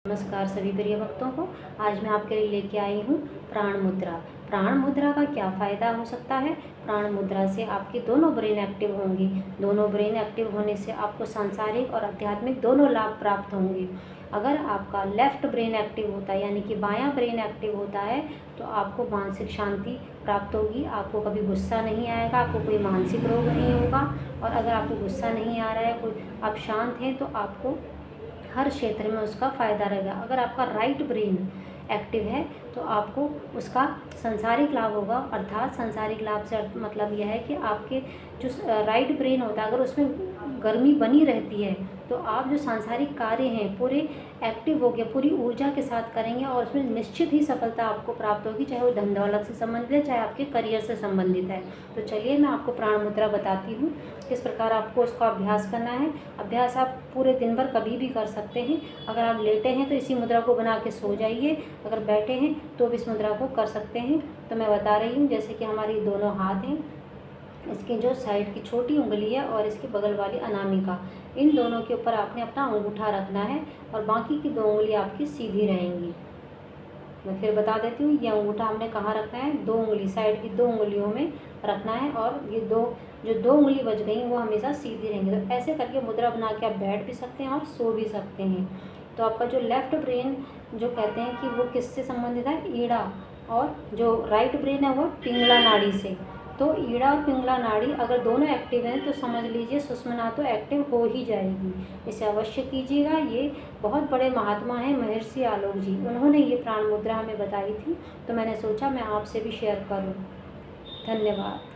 नमस्कार सभी प्रिय भक्तों को। आज मैं आपके लिए लेके आई हूँ प्राण मुद्रा। प्राण मुद्रा का क्या फ़ायदा हो सकता है। प्राण मुद्रा से आपके दोनों ब्रेन एक्टिव होंगे। दोनों ब्रेन एक्टिव होने से आपको सांसारिक और आध्यात्मिक दोनों लाभ प्राप्त होंगे। अगर आपका लेफ्ट ब्रेन एक्टिव होता है यानी कि बायां ब्रेन एक्टिव होता है तो आपको मानसिक शांति प्राप्त होगी। आपको कभी गुस्सा नहीं आएगा, आपको कोई मानसिक रोग नहीं होगा। और अगर आपको गुस्सा नहीं आ रहा है, कोई आप शांत हैं, तो आपको हर क्षेत्र में उसका फ़ायदा रहेगा। अगर आपका राइट ब्रेन एक्टिव है तो आपको उसका सांसारिक लाभ होगा। अर्थात सांसारिक लाभ से मतलब यह है कि आपके जो राइट ब्रेन होता है अगर उसमें गर्मी बनी रहती है तो आप जो सांसारिक कार्य हैं पूरे एक्टिव हो गए, पूरी ऊर्जा के साथ करेंगे और उसमें निश्चित ही सफलता आपको प्राप्त होगी, चाहे वो धन दौलत से संबंधित है, चाहे आपके करियर से संबंधित है। तो चलिए मैं आपको प्राण मुद्रा बताती हूँ किस प्रकार आपको उसका अभ्यास करना है। अभ्यास आप पूरे दिन भर कभी भी कर सकते हैं। अगर आप लेटे हैं तो इसी मुद्रा को बना के सो जाइए, अगर बैठे हैं तो भी इस मुद्रा को कर सकते हैं। तो मैं बता रही हूँ, जैसे कि हमारी दोनों हाथ हैं, इसकी जो साइड की छोटी उंगली है और इसके बगल वाली अनामिका, इन दोनों के ऊपर आपने अपना अंगूठा रखना है और बाकी की 2 उंगली आपकी सीधी रहेंगी। मैं फिर बता देती हूँ, ये अंगूठा हमने कहाँ रखना है, 2 उंगली, साइड की 2 उंगलियों में रखना है और ये जो 2 उंगली बच गई वो हमेशा सीधी रहेंगी। तो ऐसे करके मुद्रा बना के आप बैठ भी सकते हैं और सो भी सकते हैं। तो आपका जो लेफ्ट ब्रेन जो कहते हैं कि वो किससे संबंधित है, ईड़ा, और जो राइट ब्रेन है वो पिंगला नाड़ी से। तो ईड़ा और पिंगला नाड़ी अगर दोनों एक्टिव हैं तो समझ लीजिए सुषुम्ना तो एक्टिव हो ही जाएगी। इसे अवश्य कीजिएगा। ये बहुत बड़े महात्मा हैं महर्षि आलोक जी, उन्होंने ये प्राण मुद्रा हमें बताई थी, तो मैंने सोचा मैं आपसे भी शेयर करूं। धन्यवाद।